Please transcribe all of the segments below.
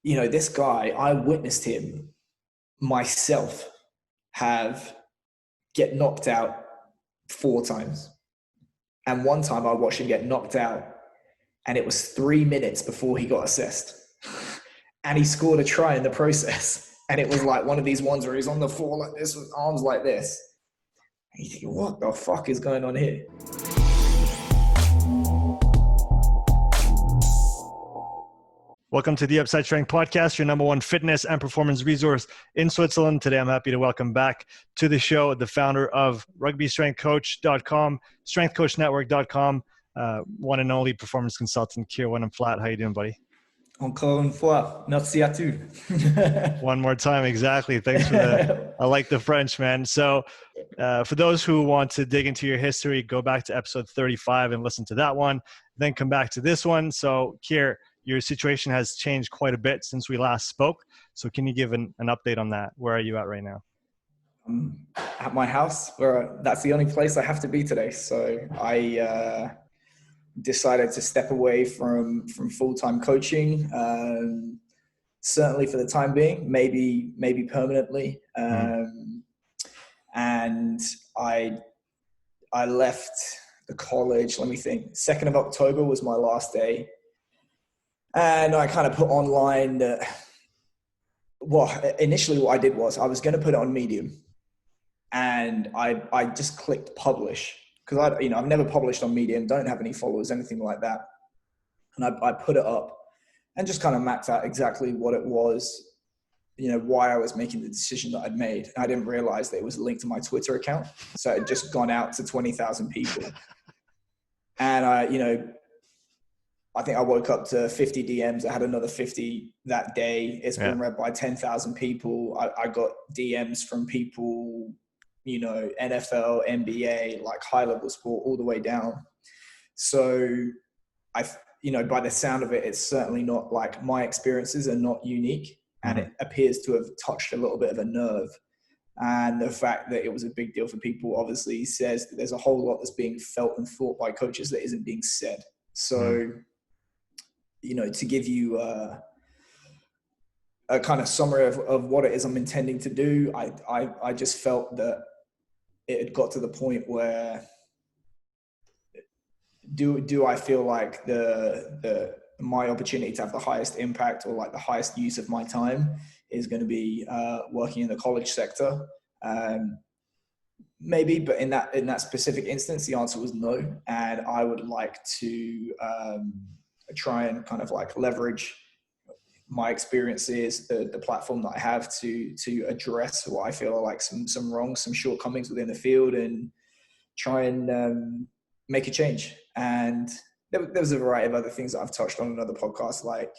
this guy, I witnessed him myself get knocked out 4 times. And one time I watched him get knocked out and it was 3 minutes before he got assessed. And he scored a try in the process. And it was like one of these ones where he's on the floor like this with arms like this. And you think, what the fuck is going on here? Welcome to the Upside Strength Podcast, your number one fitness and performance resource in Switzerland. Today, I'm happy to welcome back to the show the founder of rugbystrengthcoach.com, strengthcoachnetwork.com, one and only performance consultant, Keir Wenham-Flatt. How you doing, buddy? Encore une fois, merci à tous. One more time, exactly. Thanks for that. I like the French, man. So for those who want to dig into your history, go back to episode 35 and listen to that one, then come back to this one. So, Keir, your situation has changed quite a bit since we last spoke. So can you give an update on that? Where are you at right now? At my house, where that's the only place I have to be today. So I decided to step away from full-time coaching, certainly for the time being, maybe permanently. And I left the college, let me think, 2nd of October was my last day. And I kind of put online initially what I did was I was going to put it on Medium, and I just clicked publish because I've never published on Medium, don't have any followers, anything like that. And I put it up and just kind of mapped out exactly what it was, why I was making the decision that I'd made. And I didn't realize that it was linked to my Twitter account. So it had just gone out to 20,000 people. And I think I woke up to 50 DMs. I had another 50 that day. It's been read by 10,000 people. I got DMs from people, NFL, NBA, like high level sport all the way down. So by the sound of it, it's certainly not like my experiences are not unique, and it appears to have touched a little bit of a nerve. And the fact that it was a big deal for people obviously says that there's a whole lot that's being felt and thought by coaches that isn't being said. So, to give you a kind of summary of what it is I'm intending to do, I just felt that it had got to the point where do I feel like my opportunity to have the highest impact or like the highest use of my time is going to be working in the college sector? Maybe, but in that specific instance, the answer was no. And I would like to try and kind of like leverage my experiences, the platform that I have to address what I feel are like some wrongs, some shortcomings within the field, and try and make a change. And there was a variety of other things that I've touched on in other podcasts, like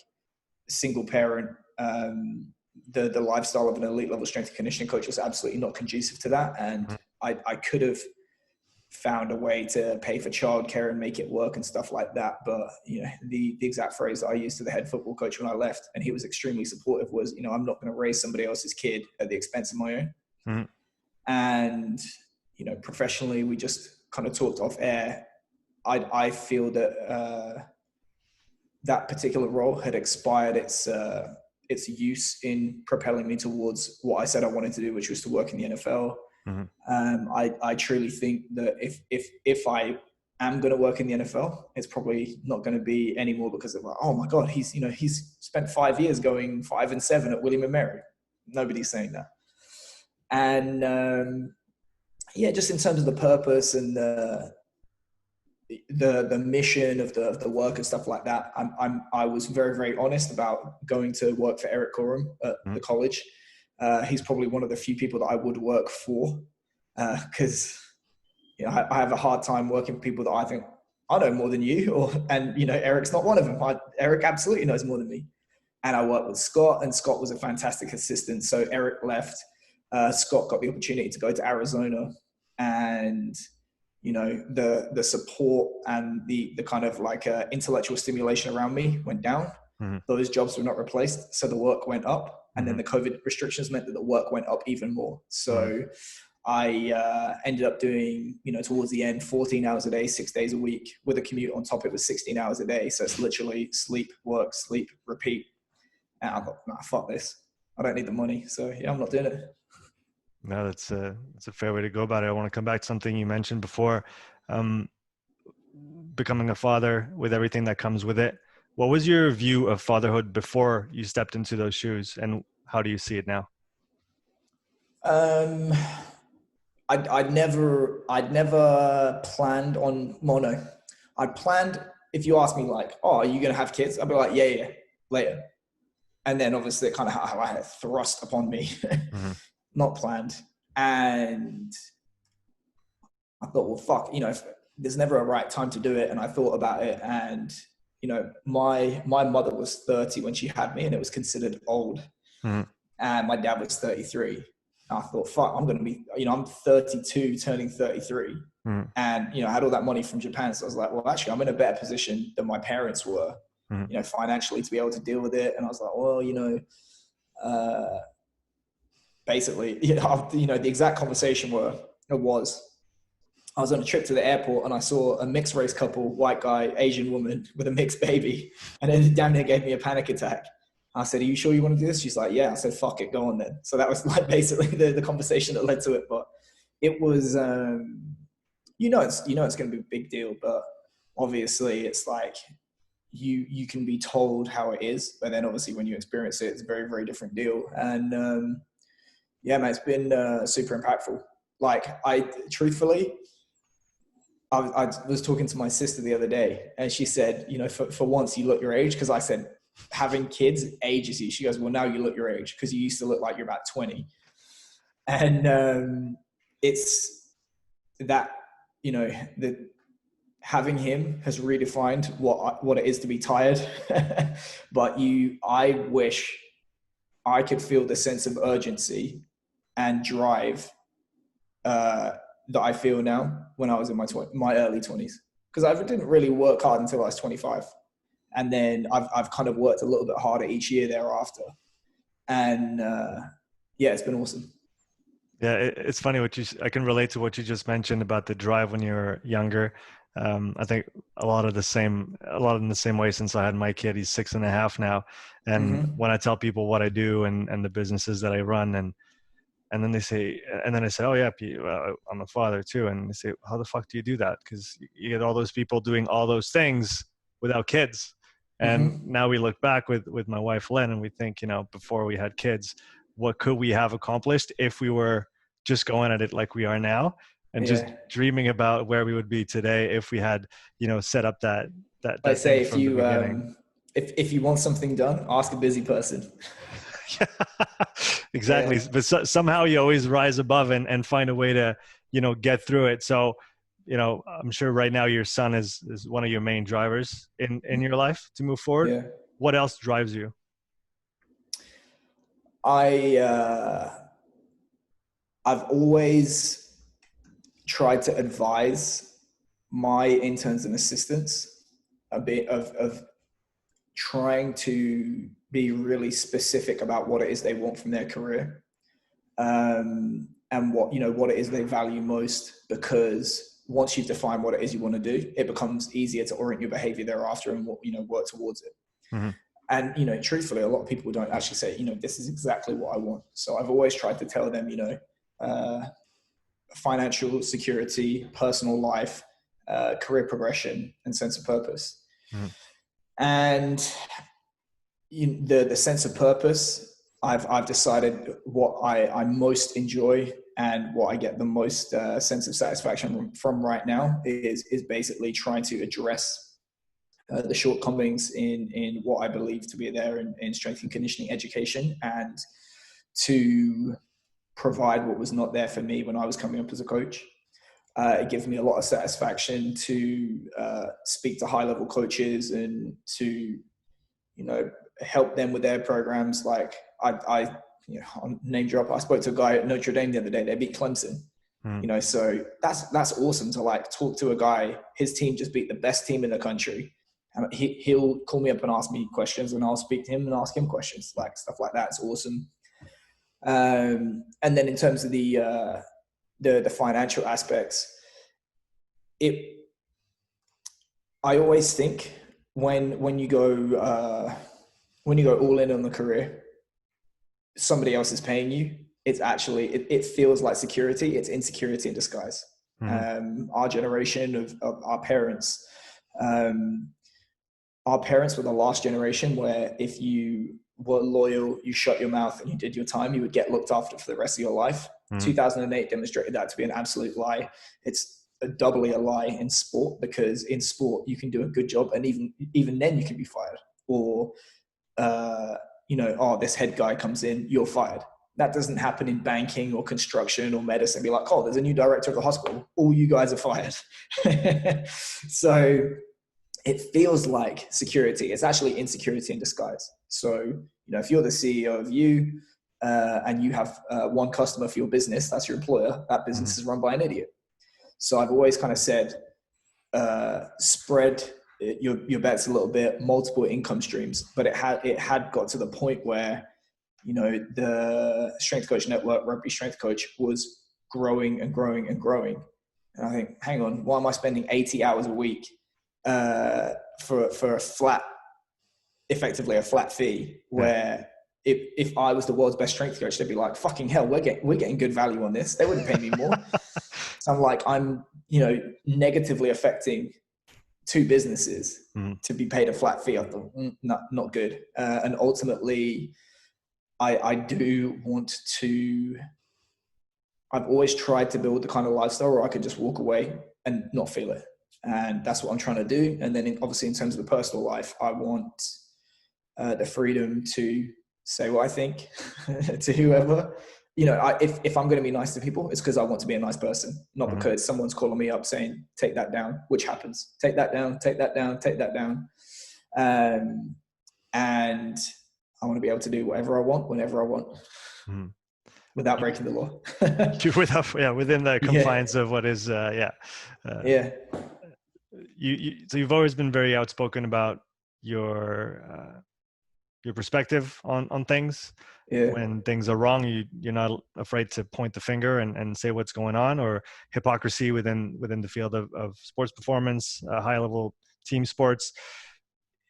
single parent. The lifestyle of an elite level strength and conditioning coach was absolutely not conducive to that. And I could have found a way to pay for childcare and make it work and stuff like that. But, the exact phrase that I used to the head football coach when I left, and he was extremely supportive, was, I'm not going to raise somebody else's kid at the expense of my own. And, professionally, we just kind of talked off air. I feel that that particular role had expired its use in propelling me towards what I said I wanted to do, which was to work in the NFL. I truly think that if I am going to work in the NFL, it's probably not going to be anymore because of, oh my God, he's spent 5 years going 5-7 at William & Mary. Nobody's saying that. And just in terms of the purpose and the mission of the work and stuff like that, I was very, very honest about going to work for Eric Corum at the college. He's probably one of the few people that I would work for, because I have a hard time working with people that I think I know more than you, and Eric's not one of them. Eric absolutely knows more than me. And I worked with Scott, and Scott was a fantastic assistant. So Eric left. Scott got the opportunity to go to Arizona, and the support and the kind of like intellectual stimulation around me went down. Those jobs were not replaced, so the work went up. And then the COVID restrictions meant that the work went up even more. So I ended up doing, towards the end, 14 hours a day, 6 days a week, with a commute on top. It was 16 hours a day. So it's literally sleep, work, sleep, repeat. And I thought, nah, fuck this. I don't need the money. So yeah, I'm not doing it. No, that's a fair way to go about it. I want to come back to something you mentioned before, um, becoming a father with everything that comes with it. What was your view of fatherhood before you stepped into those shoes, and how do you see it now? Um, I'd never planned on mono. I'd planned, if you ask me like, oh, are you going to have kids? I'd be like, yeah, later. And then obviously it kind of how I had thrust upon me, Mm-hmm. not planned. And I thought, well, fuck, there's never a right time to do it. And I thought about it, and, my mother was 30 when she had me, and it was considered old. Mm-hmm. And my dad was 33. And I thought, fuck, I'm going to be, I'm 32 turning 33. Mm-hmm. And, I had all that money from Japan. So I was like, well, actually, I'm in a better position than my parents were, Mm-hmm. Financially to be able to deal with it. And I was like, well, basically, the exact conversation was, I was on a trip to the airport and I saw a mixed race couple, white guy, Asian woman with a mixed baby. And it damn near gave me a panic attack. I said, are you sure you want to do this? She's like, yeah. I said, fuck it, go on then. So that was like basically the conversation that led to it. But it was, it's going to be a big deal, but obviously it's like you can be told how it is, but then obviously when you experience it, it's a very, very different deal. And yeah, man, it's been super impactful. Like truthfully, I was talking to my sister the other day, and she said, for once you look your age, because I said, having kids ages you. She goes, well, now you look your age, because you used to look like you're about 20. And it's that, that having him has redefined what it is to be tired. But I wish I could feel the sense of urgency and drive that I feel now when I was in my early 20s, because I didn't really work hard until I was 25, and then I've kind of worked a little bit harder each year thereafter, and yeah, it's been awesome. Yeah, it's funny I can relate to what you just mentioned about the drive when you're younger. I think a lot in the same way, since I had my kid. He's 6.5 now. And Mm-hmm. when I tell people what I do and the businesses that I run, and then I say, oh yeah, I'm a father too. And they say, how the fuck do you do that? Because you get all those people doing all those things without kids. And Mm-hmm. now we look back with my wife, Lynn, and we think, before we had kids, what could we have accomplished if we were just going at it like we are now, and just Yeah. dreaming about where we would be today if we had, set up that I thing say, if from the you beginning. if you want something done, ask a busy person. Exactly. Yeah. But somehow you always rise above and find a way to, get through it. So, I'm sure right now your son is one of your main drivers in your life to move forward. Yeah. What else drives you? I've always tried to advise my interns and assistants a bit of trying to be really specific about what it is they want from their career, and what it is they value most, because once you've defined what it is you want to do, it becomes easier to orient your behavior thereafter and work towards it. Mm-hmm. And truthfully, a lot of people don't actually say, this is exactly what I want. So I've always tried to tell them, financial security, personal life, career progression, and sense of purpose. Mm-hmm. And the sense of purpose, I've decided what I most enjoy and what I get the most sense of satisfaction from right now is basically trying to address the shortcomings in what I believe to be there in strength and conditioning education, and to provide what was not there for me when I was coming up as a coach. It gives me a lot of satisfaction to speak to high-level coaches and to, help them with their programs. Like I name drop, I spoke to a guy at Notre Dame the other day. They beat Clemson. Mm-hmm. So that's awesome to like talk to a guy. His team just beat the best team in the country. And he'll call me up and ask me questions, and I'll speak to him and ask him questions, like stuff like that. It's awesome. And then in terms of the financial aspects, I always think when you go when you go all in on the career, somebody else is paying you. It's actually, it feels like security. It's insecurity in disguise. Our generation of our parents were the last generation where if you were loyal, you shut your mouth and you did your time, you would get looked after for the rest of your life. 2008 demonstrated that to be an absolute lie. It's doubly a lie in sport, because in sport you can do a good job and even then you can be fired, or this head guy comes in, you're fired. That doesn't happen in banking or construction or medicine. Be like, oh, there's a new director of the hospital, all you guys are fired. So it feels like security. It's actually insecurity in disguise. So, if you're the CEO of you and you have one customer for your business, that's your employer, that business is run by an idiot. So I've always kind of said, spread your bets a little bit, multiple income streams. But it had got to the point where, the Strength Coach Network, Rugby Strength Coach, was growing and growing and growing. And I think, hang on, why am I spending 80 hours a week for effectively a flat fee, where if I was the world's best strength coach, they'd be like, fucking hell, we're getting good value on this. They wouldn't pay me more. So I'm like, I'm negatively affecting two businesses to be paid a flat fee. I thought, not good. And ultimately, I do want to. I've always tried to build the kind of lifestyle where I could just walk away and not feel it. And that's what I'm trying to do. And then obviously in terms of the personal life, I want the freedom to say what I think to whoever. If I'm going to be nice to people, it's because I want to be a nice person, not because someone's calling me up saying, take that down, which happens. Take that down, take that down, take that down. And I want to be able to do whatever I want, whenever I want. Without breaking the law. Within the confines of what is, So you've always been very outspoken about your perspective on things. When things are wrong, you're not afraid to point the finger and say what's going on, or hypocrisy within the field of sports performance, high level team sports.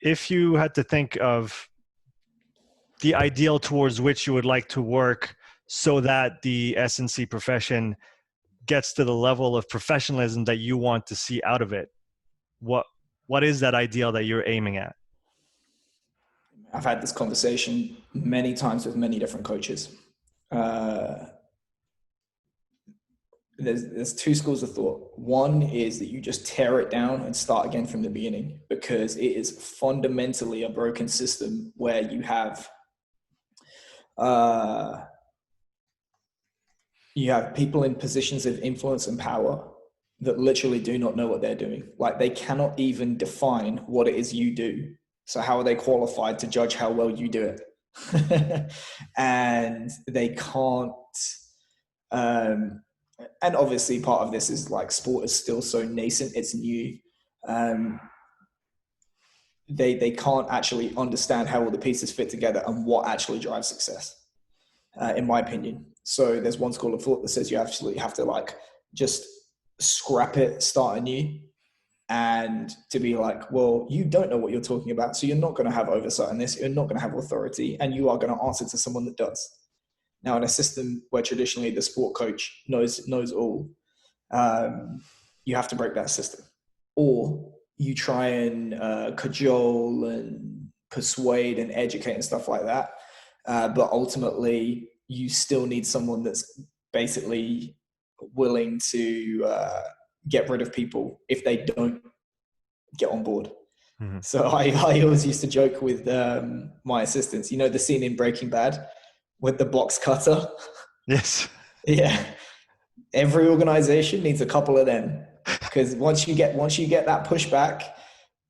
If you had to think of the ideal towards which you would like to work so that the S&C profession gets to the level of professionalism that you want to see out of it, what is that ideal that you're aiming at? I've had this conversation many times with many different coaches. There's two schools of thought. One is that you just tear it down and start again from the beginning, because it is fundamentally a broken system where you have people in positions of influence and power that literally do not know what they're doing. Like, they cannot even define what it is you do. So how are they qualified to judge how well you do it? And they can't, and obviously part of this is like, sport is still so nascent, it's new. They can't actually understand how all the pieces fit together and what actually drives success, in my opinion. So there's one school of thought that says you absolutely have to like just scrap it, start anew, and to be like, well, you don't know what you're talking about, so you're not going to have oversight on this, you're not going to have authority, and you are going to answer to someone that does. Now, in a system where traditionally the sport coach knows all, you have to break that system. Or you try and cajole and persuade and educate and stuff like that. But ultimately, you still need someone that's basically willing to get rid of people if they don't get on board. So I always used to joke with my assistants, the scene in Breaking Bad with the box cutter? Yes. Yeah. Every organization needs a couple of them, because once you get that pushback,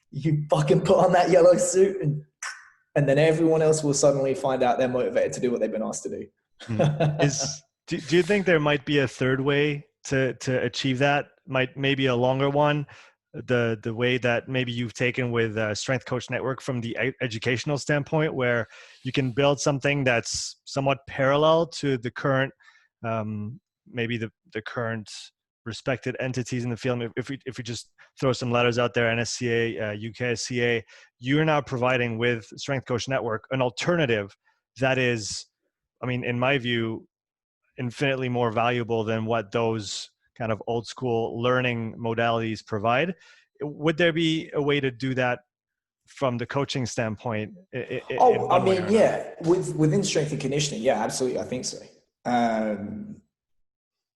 you fucking put on that yellow suit and then everyone else will suddenly find out they're motivated to do what they've been asked to do. Do you think there might be a third way to achieve that? Maybe a longer one, the way that maybe you've taken with Strength Coach Network from the educational standpoint, where you can build something that's somewhat parallel to the current, maybe the current respected entities in the field. If we just throw some letters out there, NSCA, UKSCA, you're now providing with Strength Coach Network an alternative that is, I mean, in my view, infinitely more valuable than what those kind of old school learning modalities provide. Would there be a way to do that from the coaching standpoint in I one way or mean, another? yeah, within strength and conditioning, yeah, absolutely, I think so.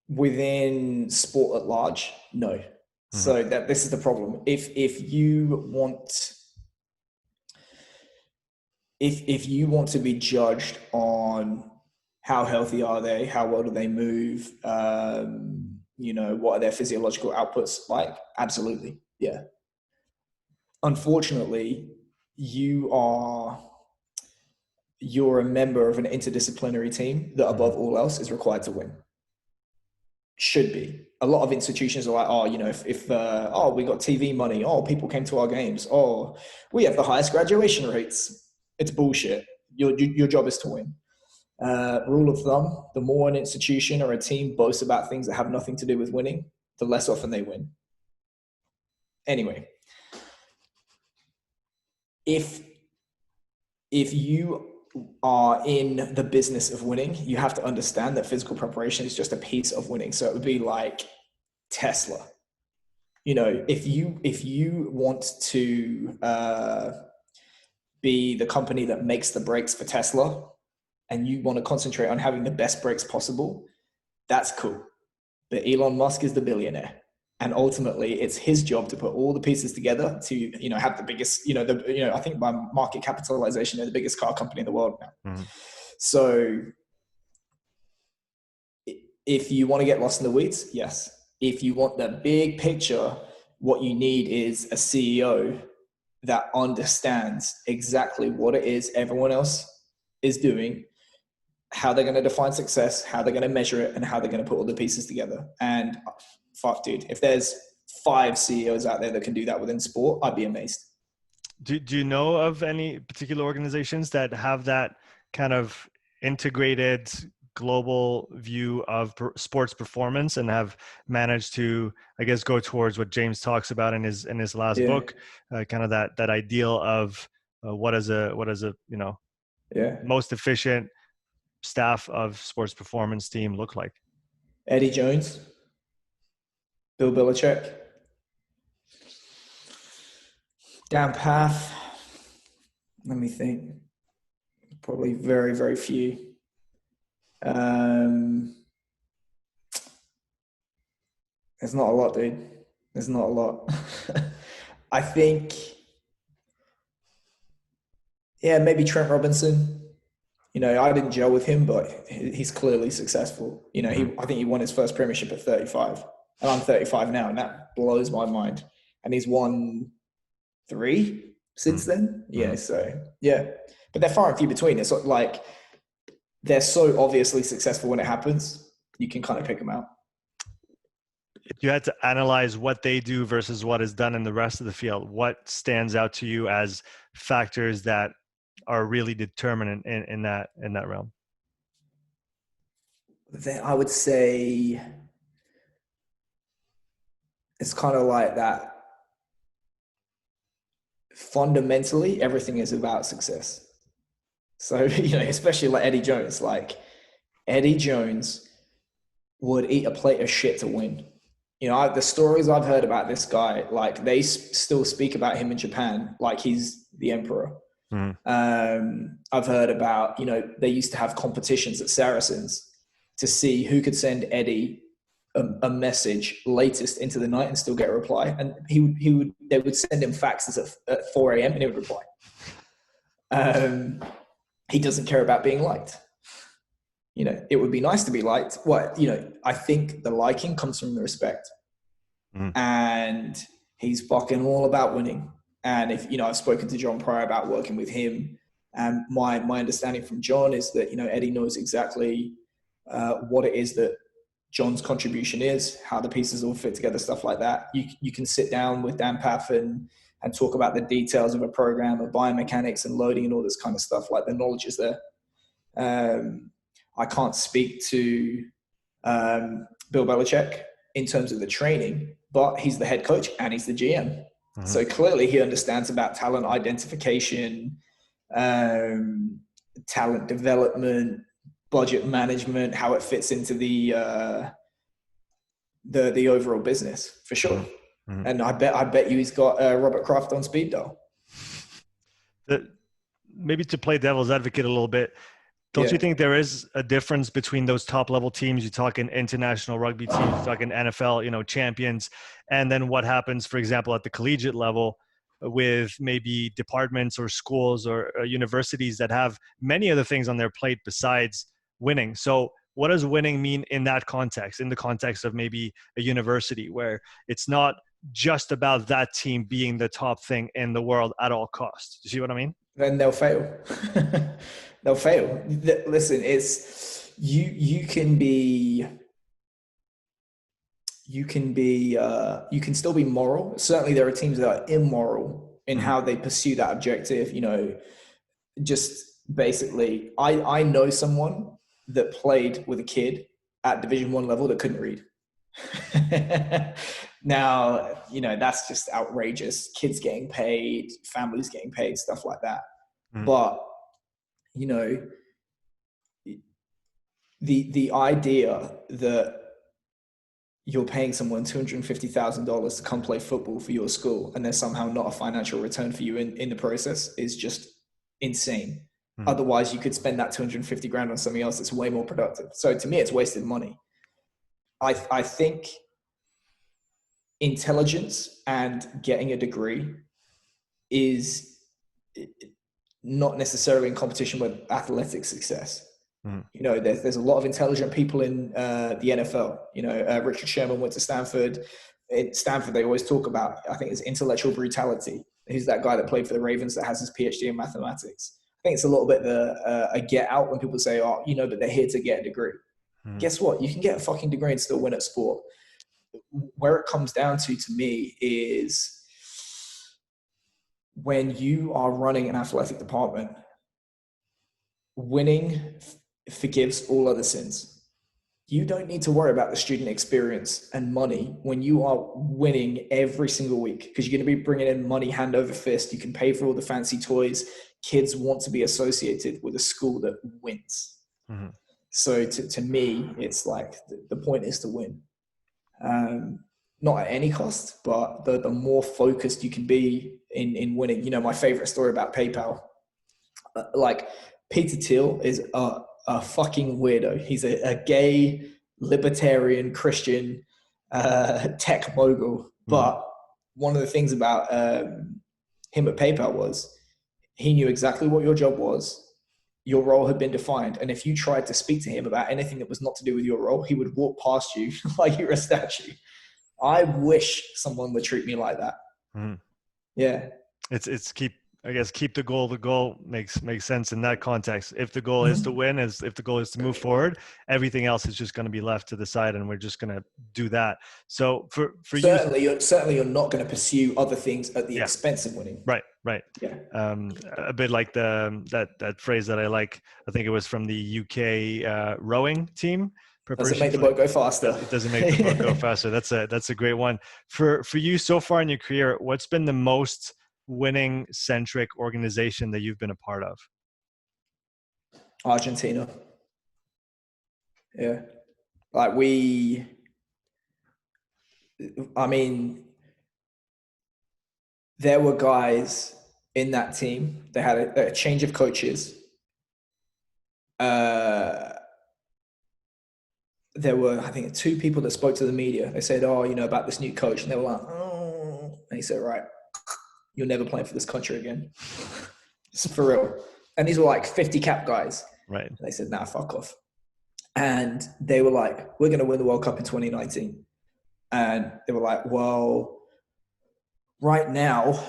Within sport at large, no. Mm-hmm. So that this is the problem. If you want to be judged on how healthy are they, how well do they move, what are their physiological outputs like? Absolutely, yeah. Unfortunately, you're a member of an interdisciplinary team that above all else is required to win. Should be. A lot of institutions are like, if we got TV money, people came to our games, we have the highest graduation rates. It's bullshit. Your job is to win. Rule of thumb, the more an institution or a team boasts about things that have nothing to do with winning, the less often they win. Anyway, if you are in the business of winning, you have to understand that physical preparation is just a piece of winning. So it would be like Tesla. If you want to be the company that makes the brakes for Tesla and you want to concentrate on having the best brakes possible, that's cool. But Elon Musk is the billionaire. And ultimately, it's his job to put all the pieces together to, have the biggest, I think by market capitalization, they're the biggest car company in the world now. Mm-hmm. So if you want to get lost in the weeds, yes. If you want the big picture, what you need is a CEO that understands exactly what it is everyone else is doing, how they're going to define success, how they're going to measure it, and how they're going to put all the pieces together. And fuck, dude, if there's 5 CEOs out there that can do that within sport, I'd be amazed. Do you know of any particular organizations that have that kind of integrated global view of sports performance and have managed to, I guess, go towards what James talks about in his last book, kind of that ideal of what is a most efficient staff of sports performance team look like? Eddie Jones, Bill Belichick, Dan Path. Let me think. Probably very, very few. There's not a lot, dude. There's not a lot. I think, maybe Trent Robinson. I didn't gel with him, but he's clearly successful. I think he won his first premiership at 35. And I'm 35 now, and that blows my mind. And he's won 3 since then. Yeah, so, yeah. But they're far and few between. It's like they're so obviously successful when it happens, you can kind of pick them out. If you had to analyze what they do versus what is done in the rest of the field, what stands out to you as factors that are really determinant in that realm? I would say it's kind of like that. Fundamentally, everything is about success. So, especially like Eddie Jones, Eddie Jones would eat a plate of shit to win. The stories I've heard about this guy, they still speak about him in Japan like he's the emperor. I've heard about, they used to have competitions at Saracens to see who could send Eddie a message latest into the night and still get a reply. And they would send him faxes at 4 a.m. and he would reply. He doesn't care about being liked. It would be nice to be liked. I think the liking comes from the respect. And he's fucking all about winning. And if, I've spoken to John Pryor about working with him. And my understanding from John is that, Eddie knows exactly what it is that John's contribution is, how the pieces all fit together, stuff like that. You can sit down with Dan Paff and talk about the details of a program, of biomechanics and loading and all this kind of stuff. The knowledge is there. I can't speak to Bill Belichick. in terms of the training, but he's the head coach and he's the GM. Mm-hmm. So clearly he understands about talent identification, talent development, budget management, how it fits into the overall business, for sure. Mm-hmm. And I bet you he's got Robert Kraft on speed dial. Maybe to play devil's advocate a little bit, don't you think there is a difference between those top level teams? You talk in international rugby teams, you talk in NFL, champions, and then what happens, for example, at the collegiate level with maybe departments or schools or universities that have many other things on their plate besides winning. So what does winning mean in that context, in the context of maybe a university where it's not just about that team being the top thing in the world at all costs? Do you see what I mean? Then they'll fail. They'll fail. Listen, it's you can still be moral. Certainly there are teams that are immoral in how they pursue that objective. Just basically, I know someone that played with a kid at Division 1 level that couldn't read. Now, that's just outrageous. Kids getting paid, families getting paid, stuff like that. But, the idea that you're paying someone $250,000 to come play football for your school and there's somehow not a financial return for you in the process is just insane. Otherwise, you could spend that 250 grand on something else that's way more productive. So to me, it's wasted money. I think intelligence and getting a degree is not necessarily in competition with athletic success. There's a lot of intelligent people in the NFL. Richard Sherman went to Stanford. At Stanford, they always talk about, I think it's intellectual brutality. Who's that guy that played for the Ravens that has his PhD in mathematics? I think it's a little bit a get out when people say, but they're here to get a degree. Guess what? You can get a fucking degree and still win at sport. Where it comes down to me, is when you are running an athletic department, winning forgives all other sins. You don't need to worry about the student experience and money when you are winning every single week, because you're going to be bringing in money hand over fist. You can pay for all the fancy toys. Kids want to be associated with a school that wins. So to me, it's like the point is to win. Not at any cost, but the more focused you can be in winning. My favorite story about PayPal, like Peter Thiel is a fucking weirdo. He's a gay, libertarian, Christian, tech mogul. But one of the things about him at PayPal was he knew exactly what your job was. Your role had been defined. And if you tried to speak to him about anything that was not to do with your role, he would walk past you like you're a statue. I wish someone would treat me like that. Yeah. It's keep the goal. The goal makes sense in that context. If the goal is to win, if the goal is to move forward, everything else is just going to be left to the side, and we're just going to do that. So for certainly you're not going to pursue other things at the expense of winning. Right. Yeah. A bit like that phrase that I like. I think it was from the UK rowing team. Doesn't make the boat go faster. It doesn't make the boat go faster. That's a great one. For you so far in your career, what's been the most winning centric organization that you've been a part of? Argentina. Yeah. Like there were guys in that team. They had a change of coaches. There were, I think, 2 people that spoke to the media. They said, about this new coach. And they were like, oh. And he said, right, you're never playing for this country again. It's for real. And these were like 50 cap guys. Right. And they said, nah, fuck off. And they were like, we're going to win the World Cup in 2019. And they were like, well, right now,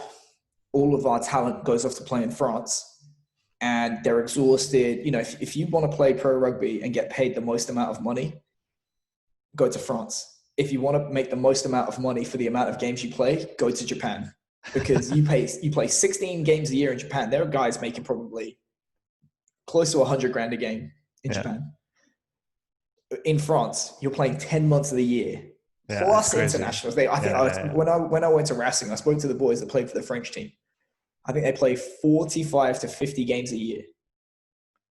all of our talent goes off to play in France. And they're exhausted. If you want to play pro rugby and get paid the most amount of money, go to France. If you want to make the most amount of money for the amount of games you play, go to Japan. Because you play 16 games a year in Japan. There are guys making probably close to 100 grand a game in Japan. In France, you're playing 10 months of the year. Yeah, that's plus crazy. internationals. I think Yeah, yeah, when I went to Racing, I spoke to the boys that played for the French team. I think they play 45 to 50 games a year,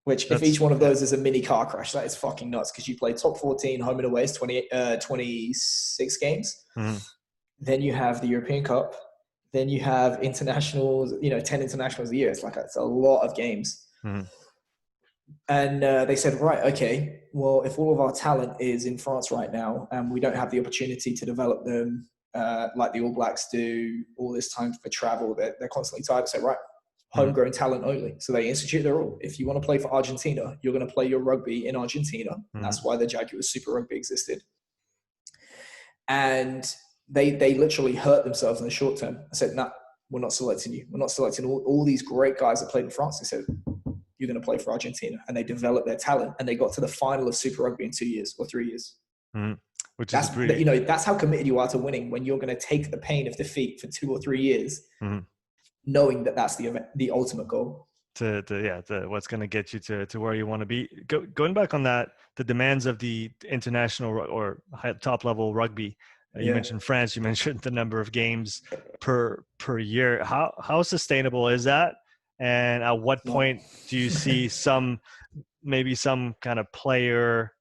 which if each one of those is a mini car crash, that is fucking nuts, because you play top 14 home and away, 26 games. Mm-hmm. Then you have the European Cup. Then you have internationals, 10 internationals a year. It's a lot of games. Mm-hmm. And they said, right, okay, well, if all of our talent is in France right now and we don't have the opportunity to develop them like the All Blacks do, all this time for travel, they're constantly tired. So, right, homegrown talent only. So they institute their rule. If you want to play for Argentina, you're going to play your rugby in Argentina. And that's why the Jaguars Super Rugby existed. And they literally hurt themselves in the short term. I said, nah, we're not selecting you. We're not selecting all these great guys that played in France. They said, you're going to play for Argentina. And they developed their talent, and they got to the final of Super Rugby in 2 years or 3 years. Which is pretty... That's how committed you are to winning, when you're going to take the pain of defeat for 2 or 3 years, knowing that that's the ultimate goal. To what's going to get you to where you want to be. Going back on that, the demands of the international or top level rugby. You mentioned France. You mentioned the number of games per year. How sustainable is that? And at what point do you see maybe some kind of player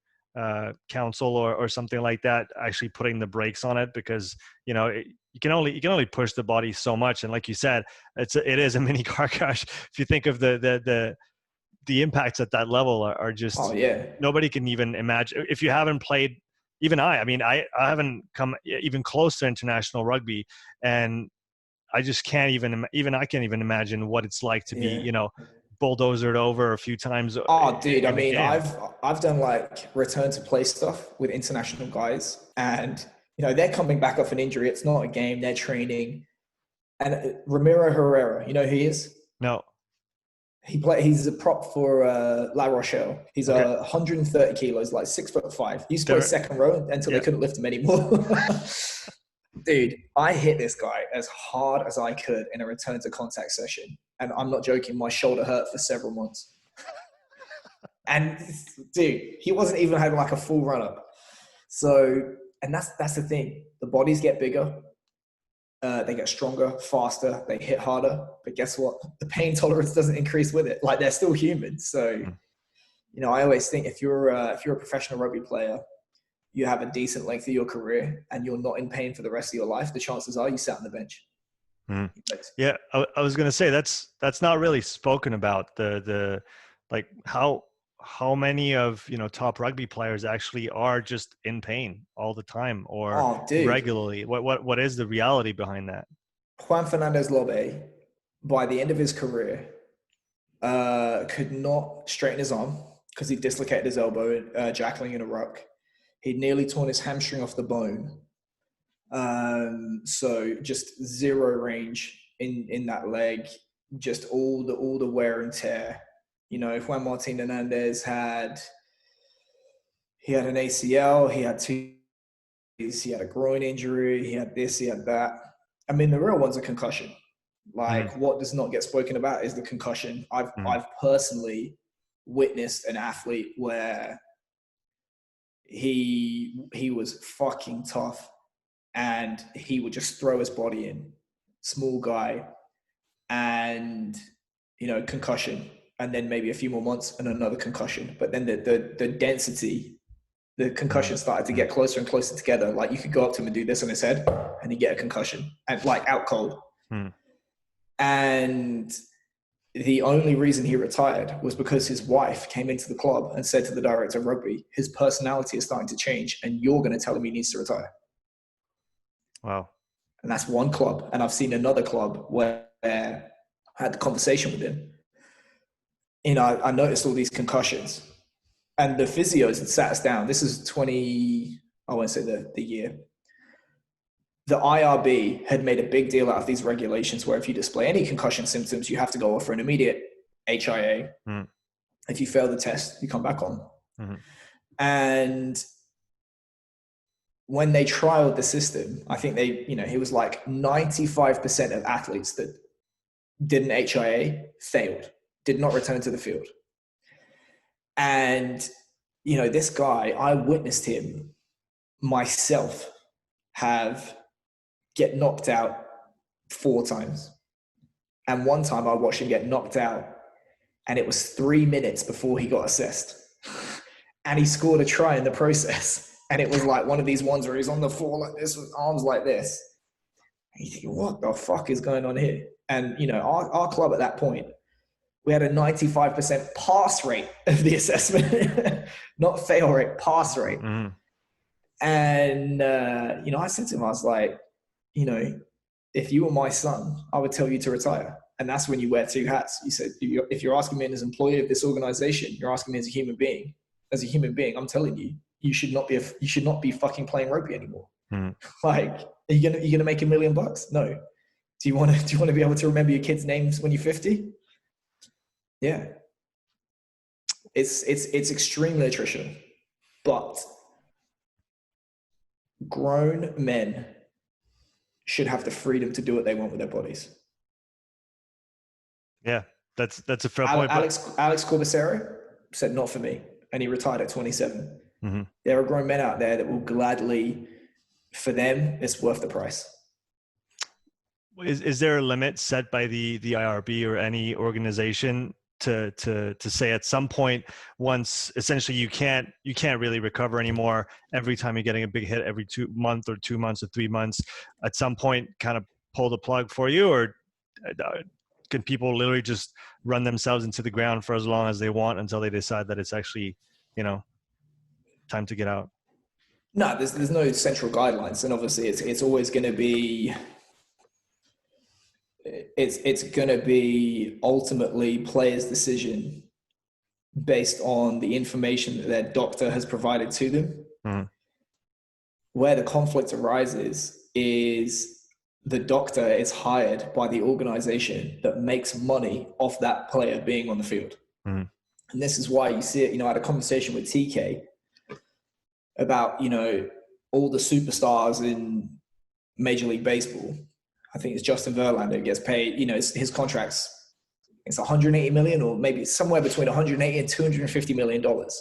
council or something like that actually putting the brakes on it? Because you can only push the body so much, and like you said, it is a mini car crash. If you think of the impacts at that level are just nobody can even imagine. If you haven't played, even I haven't come even close to international rugby, and I just can't even I can't even imagine what it's like to be bulldozered over a few times. Oh, dude! I mean, I've done like return to play stuff with international guys, and they're coming back off an injury. It's not a game; they're training. And Ramiro Herrera, you know who he is? No. He's a prop for La Rochelle. He's 130 kilos, like 6'5". He used to play second row until they couldn't lift him anymore. Dude, I hit this guy as hard as I could in a return to contact session. And I'm not joking, my shoulder hurt for several months. And dude, he wasn't even having like a full run up. So, and that's the thing. The bodies get bigger. They get stronger, faster, they hit harder. But guess what? The pain tolerance doesn't increase with it. Like, they're still human. So, I always think if you're a professional rugby player, you have a decent length of your career and you're not in pain for the rest of your life, the chances are you sat on the bench. Yeah, I was going to say that's not really spoken about. The like how many of top rugby players actually are just in pain all the time or regularly. What is the reality behind that? Juan Fernandez Lobe, by the end of his career, could not straighten his arm because he dislocated his elbow jackling in a ruck. He'd nearly torn his hamstring off the bone. So just zero range in that leg, just all the wear and tear. Juan Martin Hernandez had an ACL, he had a groin injury, he had this, he had that. I mean, the real one's a concussion. Like, what does not get spoken about is the concussion. I've personally witnessed an athlete where he was fucking tough and he would just throw his body in, small guy, and concussion, and then maybe a few more months and another concussion. But then the density, the concussion started to get closer and closer together. Like, you could go up to him and do this on his head and he'd get a concussion, and like out cold. And the only reason he retired was because his wife came into the club and said to the director of rugby, his personality is starting to change and you're going to tell him he needs to retire. Wow. And that's one club. And I've seen another club where I had the conversation with him. I noticed all these concussions, and the physios had sat us down. This is I won't say the year. The IRB had made a big deal out of these regulations where if you display any concussion symptoms, you have to go off for an immediate HIA. If you fail the test, you come back on. And when they trialed the system, I think it was like 95% of athletes that did an HIA failed, did not return to the field. And, this guy, I witnessed him myself get knocked out 4 times. And one time I watched him get knocked out and it was 3 minutes before he got assessed. And he scored a try in the process. And it was like one of these ones where he's on the floor like this with arms like this. And you think, what the fuck is going on here? And, you know, our club at that point, we had a 95% pass rate of the assessment, not fail rate, pass rate. Mm-hmm. And, you know, I said to him, I was like, you know, if you were my son, I would tell you to retire. And that's when you wear 2 hats. You said, if you're asking me as an employee of this organization, you're asking me as a human being. As a human being, I'm telling you, you should not be fucking playing rugby anymore. Mm. Like, are you gonna make $1 million? No. Do you want to be able to remember your kids' names when you're 50? Yeah. It's extremely attritional, but grown men should have the freedom to do what they want with their bodies. Yeah, that's a fair point. Alex Corbicero said, not for me. And he retired at 27. Mm-hmm. There are grown men out there that will gladly, for them, it's worth the price. Is there a limit set by the IRB or any organization to say at some point, once essentially you can't really recover anymore every time you're getting a big hit every 2 months or 2 months or 3 months, at some point kind of pull the plug for you? Or can people literally just run themselves into the ground for as long as they want until they decide that it's actually, you know, time to get out? No, there's no central guidelines. And obviously it's always going to be, it's going to be ultimately players' decision based on the information that their doctor has provided to them. Mm-hmm. Where the conflict arises is the doctor is hired by the organization that makes money off that player being on the field. Mm-hmm. And this is why you see it, you know, I had a conversation with TK about, you know, all the superstars in Major League Baseball. I think it's Justin Verlander who gets paid, you know, his contract's, it's 180 million or maybe somewhere between 180 and 250 million dollars.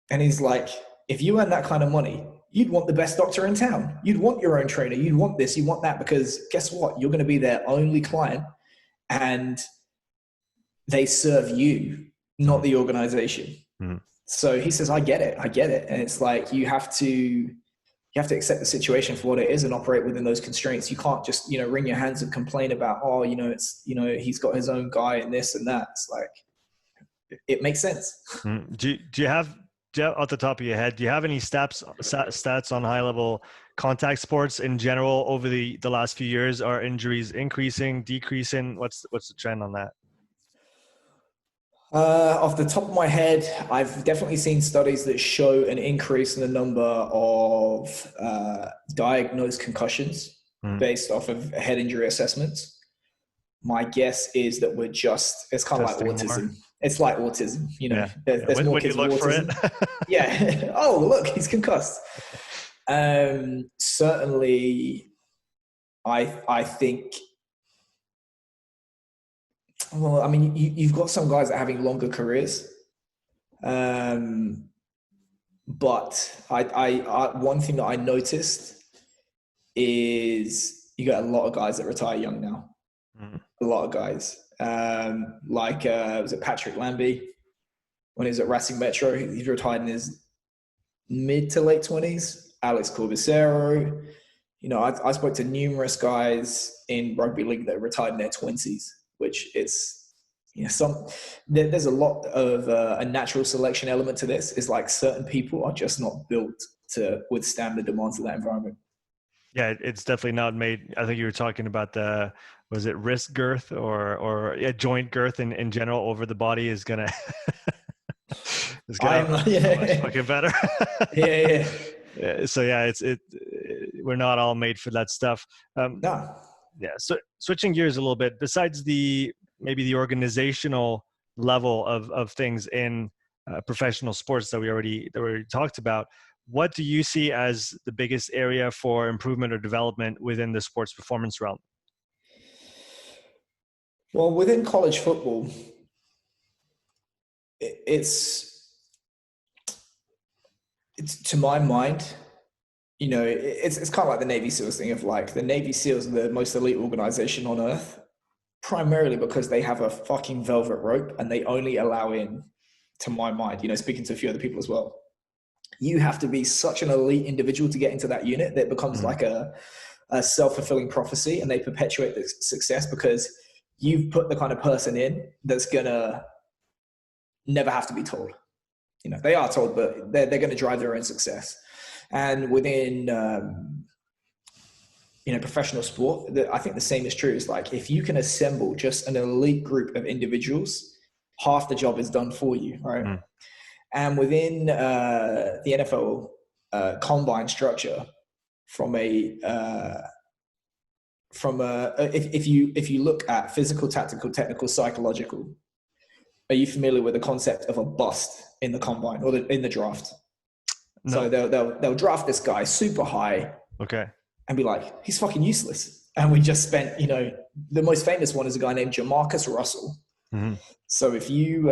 And he's like, if you earn that kind of money, you'd want the best doctor in town. You'd want your own trainer. You'd want this, you want that, because guess what? You're going to be their only client and they serve you, not the organization. Mm-hmm. So he says, I get it. And it's like, you have to accept the situation for what it is and operate within those constraints. You can't just, you know, wring your hands and complain about, oh, you know, it's, you know, he's got his own guy and this and that. It's like, it makes sense. Mm-hmm. Do you have off the top of your head, do you have any stats on high level contact sports in general over the last few years? Are injuries increasing, decreasing? What's the trend on that? Off the top of my head, I've definitely seen studies that show an increase in the number of diagnosed concussions based off of head injury assessments. My guess is that it's kind of like autism. More. It's like autism, you know. Yeah. There's more kids with autism. Yeah. Oh, look, he's concussed. Certainly, I think. Well, I mean, you've got some guys that are having longer careers, but I one thing that I noticed is you got a lot of guys that retire young now. A lot of guys, was it Patrick Lambie when he was at Racing Metro? He's retired in his mid to late 20s. Alex Corbicero, you know, I spoke to numerous guys in rugby league that retired in their 20s, which it's, you know, there's a lot of a natural selection element to this. It's like certain people are just not built to withstand the demands of that environment. Yeah, it's definitely not made. I think you were talking about was it wrist girth or joint girth in general over the body is gonna much fucking better. Yeah. So yeah, we're not all made for that stuff. No. Yeah. So switching gears a little bit, besides maybe the organizational level of things in professional sports that we already talked about, what do you see as the biggest area for improvement or development within the sports performance realm? Well, within college football, it's to my mind, it's kind of like the Navy SEALs thing of like the Navy SEALs are the most elite organization on earth, primarily because they have a fucking velvet rope and they only allow in, to my mind, speaking to a few other people as well, you have to be such an elite individual to get into that unit that it becomes like a self-fulfilling prophecy, and they perpetuate the success because you've put the kind of person in that's gonna never have to be told. They are told, but they're going to drive their own success. And within professional sport, I think the same is true. It's like if you can assemble just an elite group of individuals, half the job is done for you, right? And within the NFL combine structure, if you look at physical, tactical, technical, psychological, are you familiar with the concept of a bust in the combine or in the draft? No. So they'll draft this guy super high, okay, and be like, he's fucking useless. And we just spent, the most famous one is a guy named Jamarcus Russell. So if you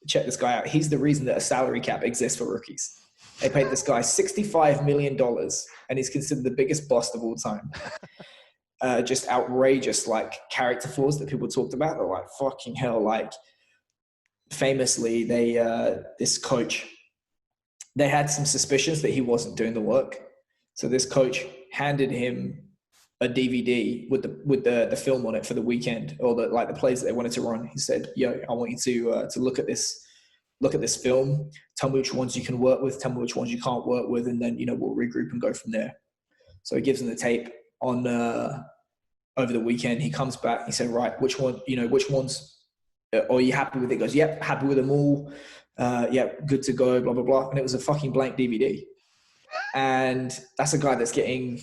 check this guy out, he's the reason that a salary cap exists for rookies. They paid this guy $65 million, and he's considered the biggest bust of all time. Just outrageous, like, character flaws that people talked about. They're like, fucking hell. Like, famously, this coach, they had some suspicions that he wasn't doing the work. So this coach handed him a DVD with the film on it for the weekend, or the plays that they wanted to run. He said, "Yo, I want you to look at this film. Tell me which ones you can work with. Tell me which ones you can't work with, and then we'll regroup and go from there." So he gives him the tape on over the weekend. He comes back. He said, "Right, which ones? Are you happy with it?" He goes, "Yep, happy with them all. Yep, good to go." Blah blah blah. And it was a fucking blank DVD. And that's a guy that's getting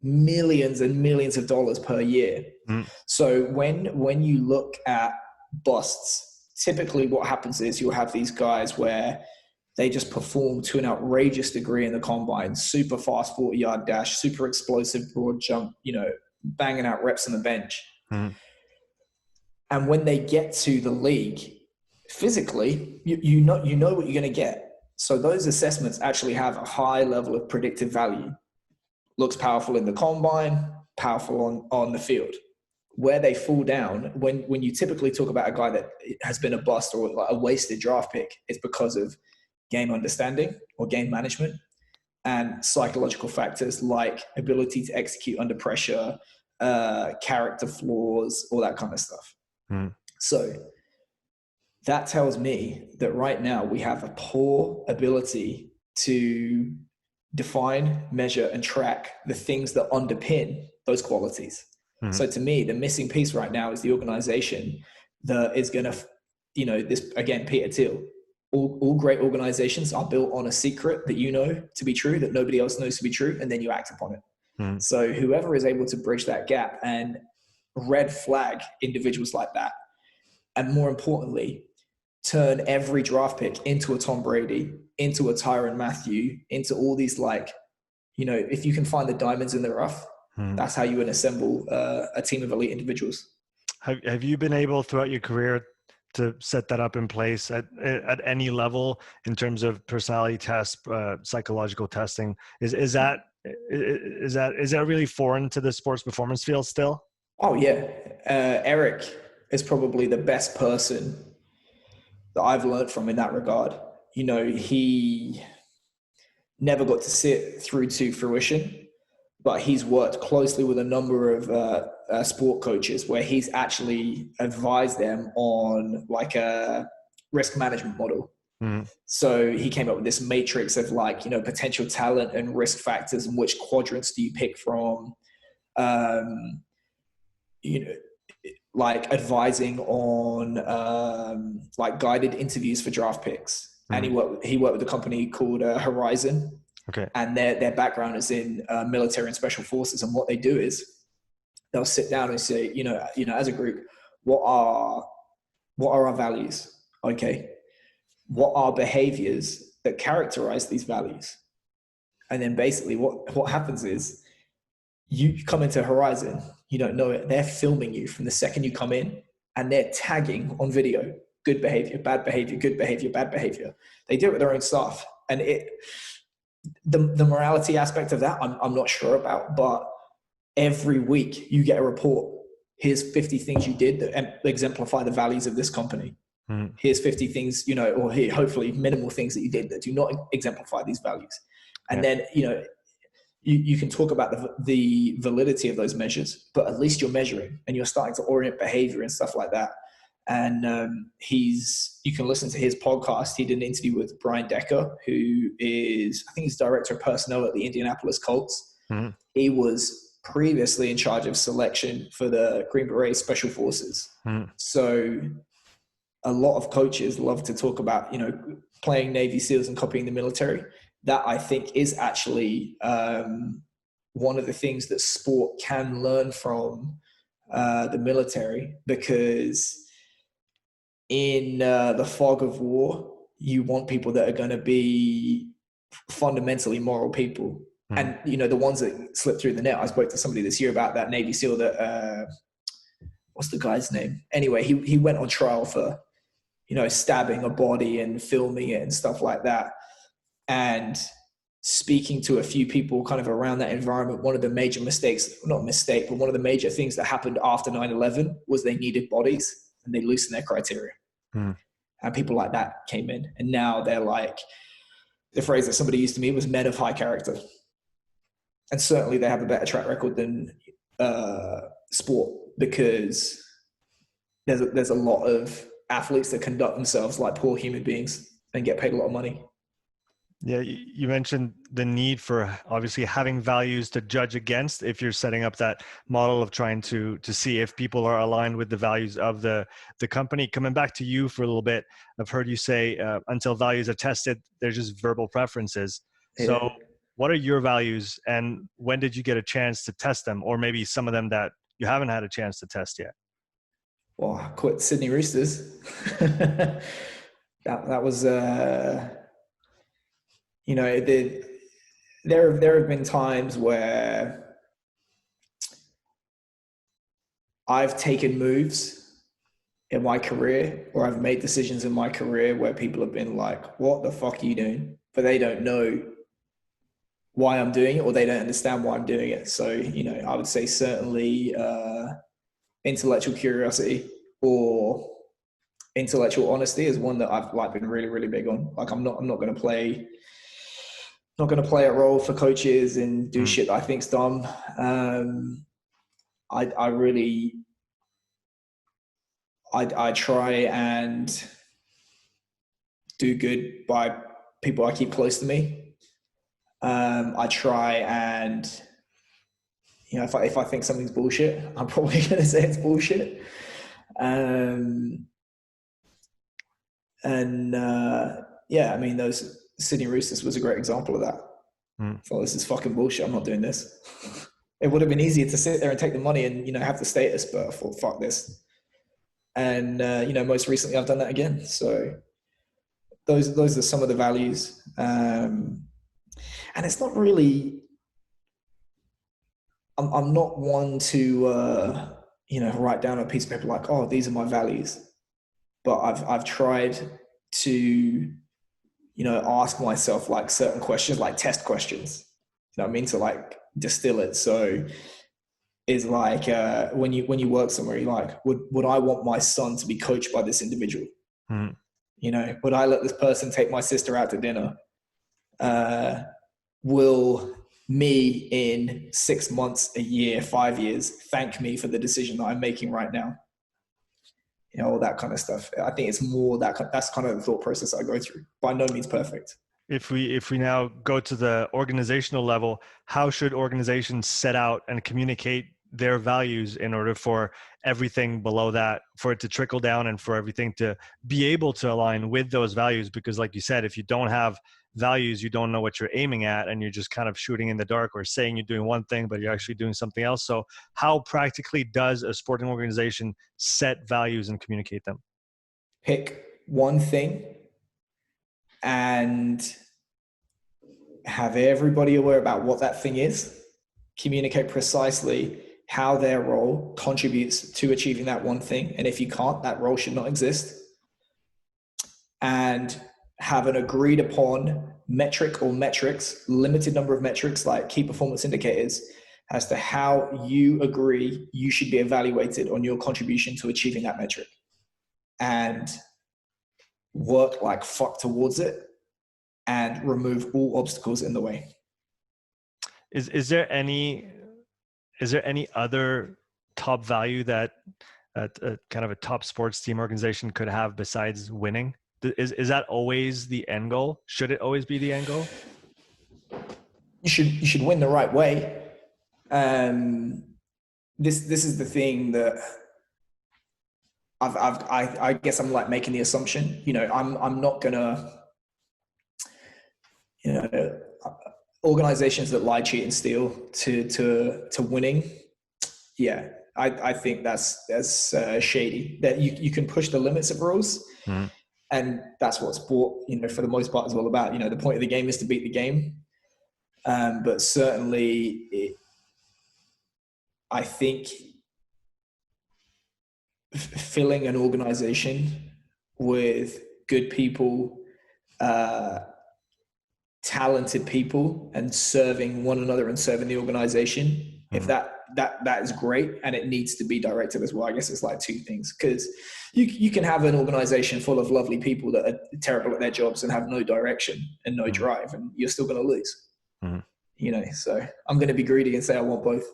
millions and millions of dollars per year. So when you look at busts, typically what happens is you'll have these guys where they just perform to an outrageous degree in the combine, super fast 40-yard dash, super explosive broad jump, banging out reps on the bench. And when they get to the league, physically, you know what you're going to get. So those assessments actually have a high level of predictive value. Looks powerful in the combine, powerful on the field. Where they fall down, when you typically talk about a guy that has been a bust or like a wasted draft pick, it's because of game understanding or game management and psychological factors like ability to execute under pressure, character flaws, all that kind of stuff. So that tells me that right now we have a poor ability to define, measure, and track the things that underpin those qualities. So to me, the missing piece right now is the organization that is going to, this again, Peter Thiel. All great organizations are built on a secret that to be true, that nobody else knows to be true, and then you act upon it. So whoever is able to bridge that gap and red flag individuals like that, and more importantly, turn every draft pick into a Tom Brady, into a Tyrann Mathieu, into all these if you can find the diamonds in the rough, that's how you would assemble a team of elite individuals. Have you been able throughout your career to set that up in place at any level in terms of personality tests, psychological testing? Is that really foreign to the sports performance field still? Oh yeah, Eric is probably the best person that I've learned from in that regard. He never got to sit through to fruition, but he's worked closely with a number of sport coaches where he's actually advised them on like a risk management model. So he came up with this matrix of potential talent and risk factors, and which quadrants do you pick from, like advising on guided interviews for draft picks. And he worked with a company called Horizon. Okay. And their background is in military and special forces. And what they do is they'll sit down and say, as a group, what are our values? Okay. What are behaviors that characterize these values? And then basically what happens is you come into Horizon, you don't know it. They're filming you from the second you come in, and they're tagging on video, good behavior, bad behavior, good behavior, bad behavior. They do it with their own staff. And the morality aspect of that, I'm not sure about, but every week you get a report. Here's 50 things you did that exemplify the values of this company. Mm. Here's 50 things, or here, hopefully minimal things that you did that do not exemplify these values. And then, you can talk about the validity of those measures, but at least you're measuring and you're starting to orient behavior and stuff like that. And you can listen to his podcast. He did an interview with Brian Decker, who is, I think he's director of personnel at the Indianapolis Colts. Mm-hmm. He was previously in charge of selection for the Green Beret Special Forces. Mm-hmm. So a lot of coaches love to talk about, playing Navy SEALs and copying the military. That I think is actually one of the things that sport can learn from the military, because in the fog of war, you want people that are going to be fundamentally moral people. Mm. And, the ones that slip through the net, I spoke to somebody this year about that Navy SEAL that, what's the guy's name? Anyway, he went on trial for, stabbing a body and filming it and stuff like that. And speaking to a few people kind of around that environment, one of the major mistakes, not mistake, but one of the major things that happened after 9/11 was they needed bodies and they loosened their criteria. Hmm. And people like that came in. And now they're like, the phrase that somebody used to me was men of high character. And certainly they have a better track record than sport, because there's a lot of athletes that conduct themselves like poor human beings and get paid a lot of money. Yeah, you mentioned the need for obviously having values to judge against if you're setting up that model of trying to see if people are aligned with the values of the company. Coming back to you for a little bit, I've heard you say until values are tested, they're just verbal preferences. Yeah. So what are your values, and when did you get a chance to test them, or maybe some of them that you haven't had a chance to test yet? Well, I quit Sydney Roosters. that was... there have been times where I've taken moves in my career, or I've made decisions in my career where people have been like, what the fuck are you doing? But they don't know why I'm doing it, or they don't understand why I'm doing it. So, I would say certainly intellectual curiosity or intellectual honesty is one that I've been really, really big on. Like, I'm not going to play a role for coaches and do shit that I think's dumb. I try and do good by people I keep close to me. I try and, if I think something's bullshit, I'm probably going to say it's bullshit. Those Sydney Roosters was a great example of that. So this is fucking bullshit. I'm not doing this. It would have been easier to sit there and take the money and, have the status, but I thought, fuck this. And, most recently I've done that again. So those are some of the values. And it's not really, I'm not one to, write down a piece of paper like, oh, these are my values. But I've tried to, ask myself like certain questions, like test questions, to like distill it. So is like, when you work somewhere, you're like, would I want my son to be coached by this individual? Would I let this person take my sister out to dinner? Will me in 6 months, a year, 5 years, thank me for the decision that I'm making right now? All that kind of stuff. I think it's more that's kind of the thought process I go through. By no means perfect. If we now go to the organizational level, how should organizations set out and communicate their values in order for everything below that, for it to trickle down and for everything to be able to align with those values? Because like you said, if you don't have values, you don't know what you're aiming at, and you're just kind of shooting in the dark or saying you're doing one thing, but you're actually doing something else. So how practically does a sporting organization set values and communicate them? Pick one thing and have everybody aware about what that thing is. Communicate precisely how their role contributes to achieving that one thing. And if you can't, that role should not exist. And have an agreed upon metric or metrics, limited number of metrics like key performance indicators, as to how you agree you should be evaluated on your contribution to achieving that metric, and work like fuck towards it and remove all obstacles in the way. Is there any other top value that a kind of a top sports team organization could have besides winning? Is that always the end goal? Should it always be the end goal? You should win the right way. This is the thing that I guess I'm like making the assumption. I'm not gonna, organizations that lie, cheat, and steal to winning. Yeah, I think that's shady. That you can push the limits of rules, and that's what sport, for the most part, is all about. The point of the game is to beat the game. But certainly, I think filling an organization with good people, talented people, and serving one another and serving the organization, if that is great, and it needs to be directed as well. I guess it's like two things, because you can have an organization full of lovely people that are terrible at their jobs and have no direction and no drive, and you're still going to lose. So I'm going to be greedy and say I want both.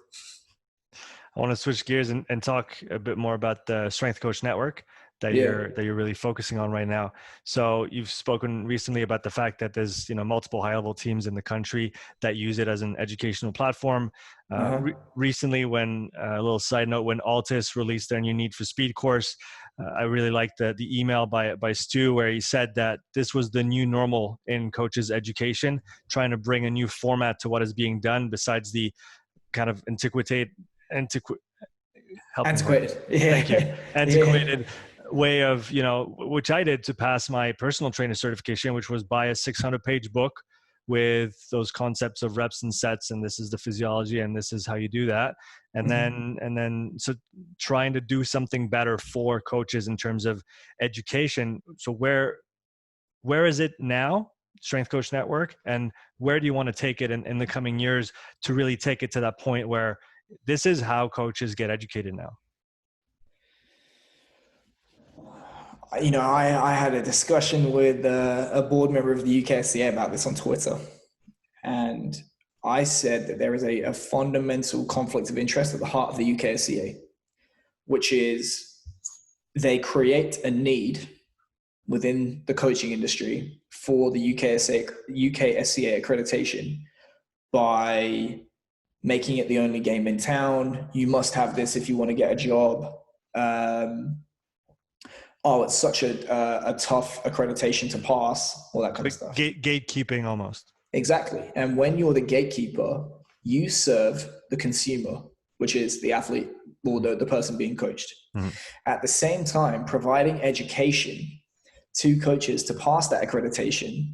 I want to switch gears and talk a bit more about the Strength Coach Network that you're really focusing on right now. So you've spoken recently about the fact that there's multiple high-level teams in the country that use it as an educational platform. Recently, when a little side note, when Altus released their new Need for Speed course, I really liked the email by Stu, where he said that this was the new normal in coaches' education, trying to bring a new format to what is being done, besides the kind of antiquated way of, which I did to pass my personal trainer certification, which was buy a 600-page book with those concepts of reps and sets, and this is the physiology, and this is how you do that. And then so trying to do something better for coaches in terms of education. So where is it now, Strength Coach Network, and where do you want to take it in the coming years to really take it to that point where this is how coaches get educated now? I had a discussion with a board member of the UKSCA about this on Twitter. And I said that there is a fundamental conflict of interest at the heart of the UKSCA, which is they create a need within the coaching industry for the UKSCA accreditation by making it the only game in town. You must have this if you want to get a job. It's such a tough accreditation to pass, all that kind of stuff. Gatekeeping almost. Exactly. And when you're the gatekeeper, you serve the consumer, which is the athlete or the person being coached. At the same time, providing education to coaches to pass that accreditation,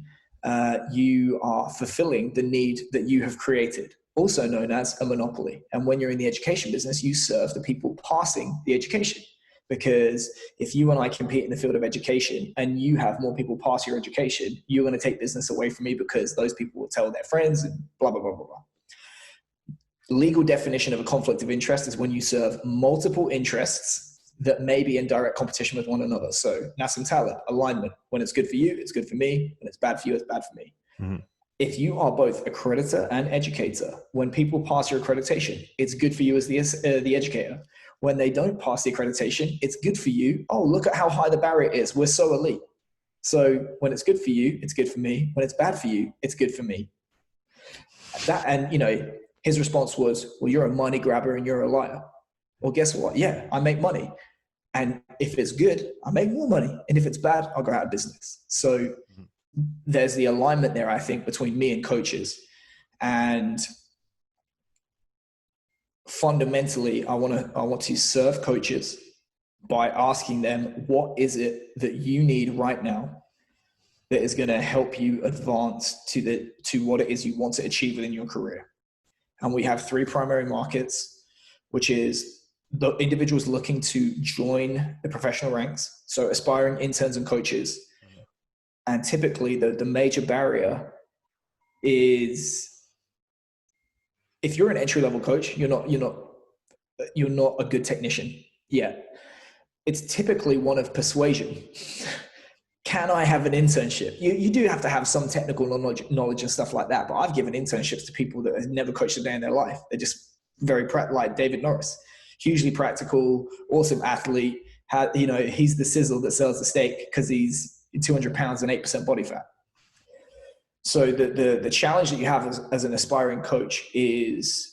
you are fulfilling the need that you have created, also known as a monopoly. And when you're in the education business, you serve the people passing the education. Because if you and I compete in the field of education and you have more people pass your education, you're going to take business away from me because those people will tell their friends and blah, blah, blah, blah, blah. Legal definition of a conflict of interest is when you serve multiple interests that may be in direct competition with one another. So Nassim Taleb, alignment. When it's good for you, it's good for me. When it's bad for you, it's bad for me. If you are both accreditor and educator, when people pass your accreditation, it's good for you as the educator. When they don't pass the accreditation, it's good for you. Oh, look at how high the barrier is. We're so elite. So when it's good for you, it's good for me. When it's bad for you, it's good for me. His response was, well, you're a money grabber and you're a liar. Well, guess what? Yeah, I make money. And if it's good, I make more money. And if it's bad, I'll go out of business. So there's the alignment there, I think, between me and coaches. And fundamentally, I want to serve coaches by asking them, what is it that you need right now that is going to help you advance to what it is you want to achieve within your career? And we have three primary markets, which is the individuals looking to join the professional ranks. So aspiring interns and coaches And typically the major barrier is, if you're an entry-level coach, you're not a good technician yet. It's typically one of persuasion. Can I have an internship? You do have to have some technical knowledge and stuff like that. But I've given internships to people that have never coached a day in their life. They're just very like David Norris, hugely practical, awesome athlete. He's the sizzle that sells the steak because he's 200 pounds and 8% body fat. So the challenge that you have as an aspiring coach is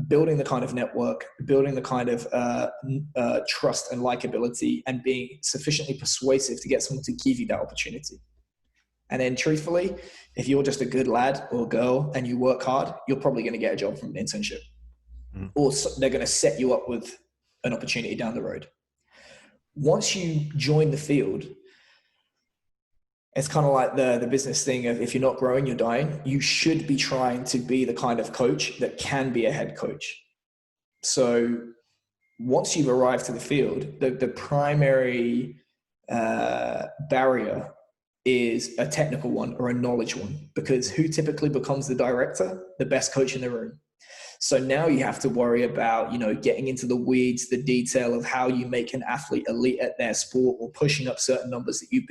building the kind of network, building the kind of trust and likability, and being sufficiently persuasive to get someone to give you that opportunity. And then truthfully, if you're just a good lad or girl and you work hard, you're probably going to get a job from an internship. Or they're going to set you up with an opportunity down the road. Once you join the field, it's kind of like the business thing of, if you're not growing, you're dying. You should be trying to be the kind of coach that can be a head coach. So once you've arrived to the field, the primary barrier is a technical one or a knowledge one, because who typically becomes the director? The best coach in the room. So now you have to worry about, getting into the weeds, the detail of how you make an athlete elite at their sport, or pushing up certain numbers that you've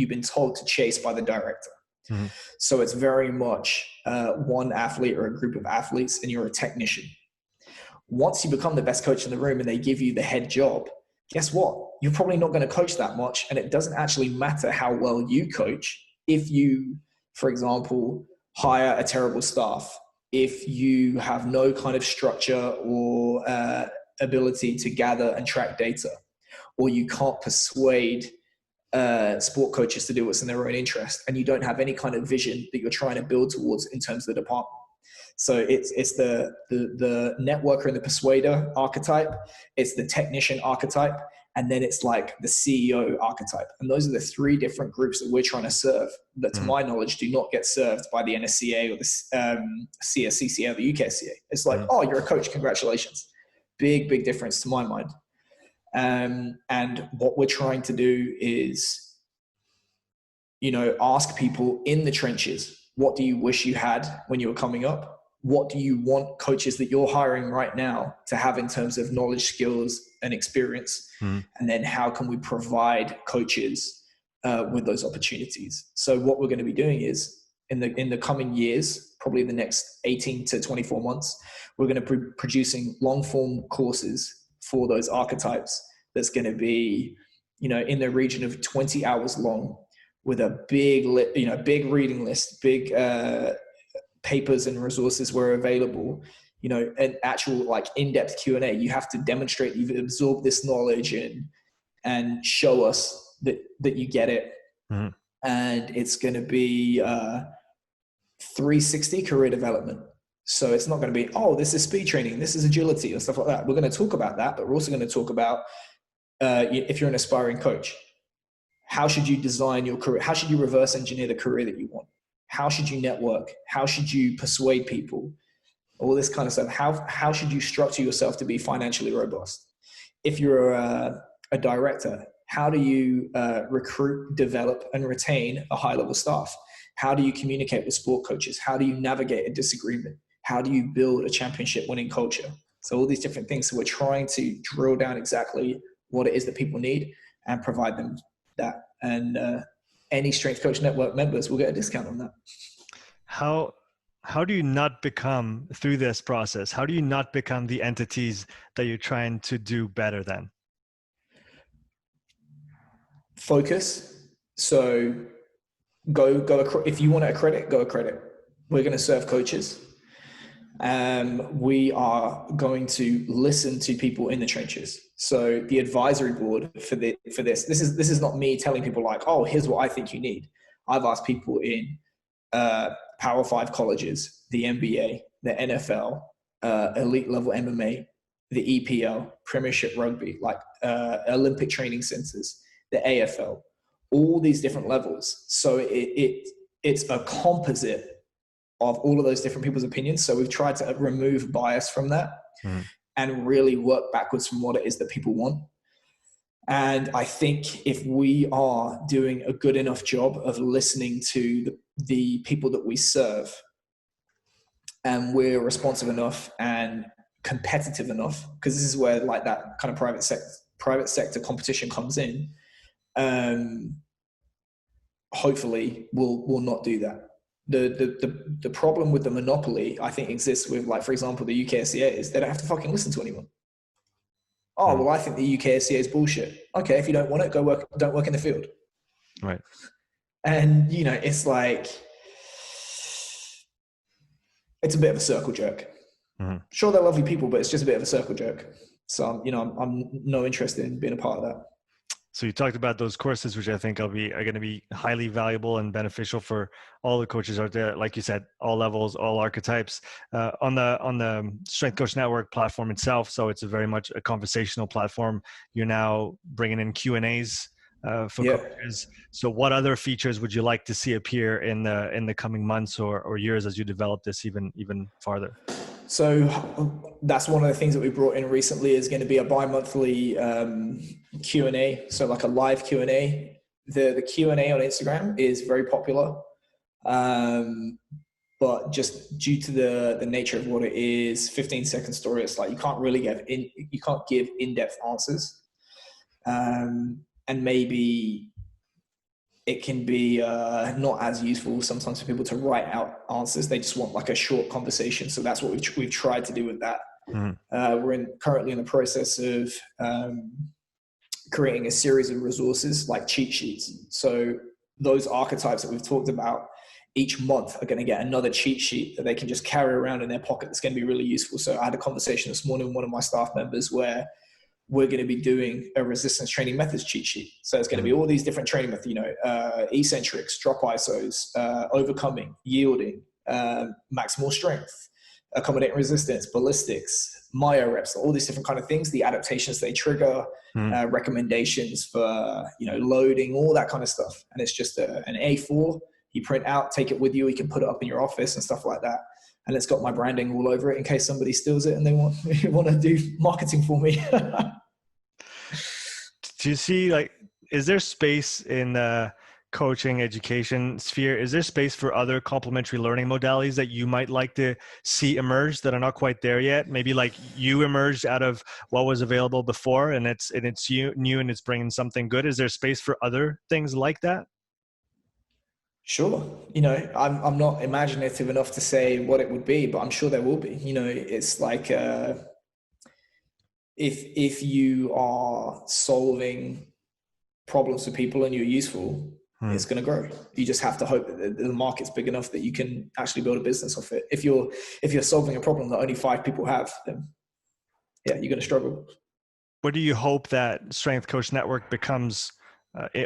been told to chase by the director. Mm-hmm. So it's very much one athlete or a group of athletes, and you're a technician. Once you become the best coach in the room and they give you the head job, guess what? You're probably not going to coach that much. And it doesn't actually matter how well you coach if you, for example, hire a terrible staff, if you have no kind of structure or ability to gather and track data, or you can't persuade sport coaches to do what's in their own interest, and you don't have any kind of vision that you're trying to build towards in terms of the department. So it's the networker and the persuader archetype, it's the technician archetype, and then it's like the CEO archetype. And those are the three different groups that we're trying to serve that, to my knowledge, do not get served by the NSCA or the CSCCA or the UKCA. It's like, oh, you're a coach, congratulations. Big difference to my mind. And what we're trying to do is, ask people in the trenches, what do you wish you had when you were coming up? What do you want coaches that you're hiring right now to have in terms of knowledge, skills, and experience? And then how can we provide coaches with those opportunities? So what we're going to be doing is, in the coming years, probably the next 18 to 24 months, we're going to be producing long form courses for those archetypes. That's going to be, in the region of 20 hours long, with a big reading list, big papers and resources where available, an actual like in-depth Q&A. You have to demonstrate you've absorbed this knowledge and show us that you get it. Mm-hmm. And it's going to be 360 career development. So it's not going to be, oh, this is speed training, this is agility or stuff like that. We're going to talk about that, but we're also going to talk about if you're an aspiring coach, how should you design your career? How should you reverse engineer the career that you want? How should you network? How should you persuade people? All this kind of stuff. How should you structure yourself to be financially robust? If you're a director, how do you recruit, develop, and retain a high-level staff? How do you communicate with sport coaches? How do you navigate a disagreement? How do you build a championship-winning culture? So all these different things. So we're trying to drill down exactly what it is that people need and provide them that. And any Strength Coach Network members will get a discount on that. How do you not become, through this process, how do you not become the entities that you're trying to do better than? Focus. So go. If you want to accredit, go accredit. We're going to serve coaches. We are going to listen to people in the trenches. So the advisory board for this is not me telling people like, oh, here's what I think you need. I've asked people in Power 5 colleges, the NBA, the NFL, elite level MMA, the EPL, Premiership Rugby, like Olympic training centers, the AFL, all these different levels. So it's a composite of all of those different people's opinions. So we've tried to remove bias from that and really work backwards from what it is that people want. And I think if we are doing a good enough job of listening to the people that we serve, and we're responsive enough and competitive enough, because this is where like that kind of private sector competition comes in, hopefully we'll not do that. The problem with the monopoly, I think, exists with, like, for example, the UK SCA, is they don't have to fucking listen to anyone. Oh, well, I think the UK SCA is bullshit. Okay, if you don't want it, don't work in the field. Right. And, you know, it's like, it's a bit of a circle jerk. Mm-hmm. Sure, they're lovely people, but it's just a bit of a circle jerk. So, you know, I'm no interested in being a part of that. So you talked about those courses, which I think are going to be highly valuable and beneficial for all the coaches out there. Like you said, all levels, all archetypes, on the Strength Coach Network platform itself. So it's a very much a conversational platform. You're now bringing in Q&As for coaches. So what other features would you like to see appear in the coming months or years as you develop this even farther? So that's one of the things that we brought in recently, is going to be a bi-monthly Q&A. So like a live Q&A. The Q&A on Instagram is very popular. But just due to the nature of what it is, 15-second story, it's like you can't give in-depth answers. And maybe it can be not as useful sometimes for people to write out answers. They just want like a short conversation. So that's what we've tried to do with that. Mm-hmm. We're currently in the process of creating a series of resources like cheat sheets. So those archetypes that we've talked about each month are going to get another cheat sheet that they can just carry around in their pocket. That's going to be really useful. So I had a conversation this morning with one of my staff members where we're going to be doing a resistance training methods cheat sheet. So it's going to be all these different training methods, you know, eccentrics, drop isos, overcoming, yielding, maximal strength, accommodating resistance, ballistics, myo reps, all these different kind of things, the adaptations they trigger, recommendations for, you know, loading, all that kind of stuff. And it's just an A4, you print out, take it with you, you can put it up in your office and stuff like that. And it's got my branding all over it in case somebody steals it and they want to do marketing for me. Do you see, like, is there space in the coaching education sphere? Is there space for other complementary learning modalities that you might like to see emerge that are not quite there yet? Maybe like you emerged out of what was available before and it's new and it's bringing something good. Is there space for other things like that? Sure. You know, I'm not imaginative enough to say what it would be, but I'm sure there will be. You know, it's like if you are solving problems for people and you're useful, it's going to grow. You just have to hope that the market's big enough that you can actually build a business off it. If you're solving a problem that only 5 people have, then yeah, you're going to struggle. What do you hope that Strength Coach Network becomes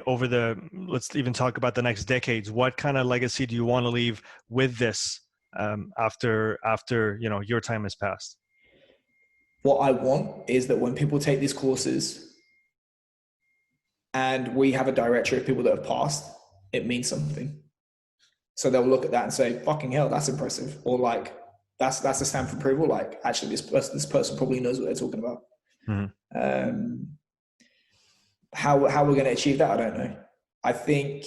over let's even talk about the next decades? What kind of legacy do you want to leave with this after you know your time has passed? What I want is that when people take these courses and we have a directory of people that have passed, it means something. So they'll look at that and say, fucking hell, that's impressive. Or like, that's a stamp of approval. Like, actually, this person probably knows what they're talking about. Mm-hmm. How we're going to achieve that, I don't know. I think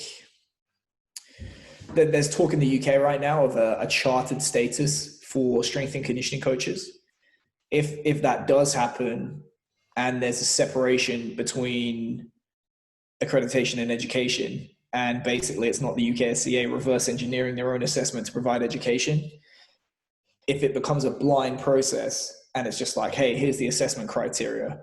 that there's talk in the UK right now of a chartered status for strength and conditioning coaches. If that does happen and there's a separation between accreditation and education, and basically it's not the UK SCA reverse engineering their own assessment to provide education, if it becomes a blind process and it's just like, hey, here's the assessment criteria,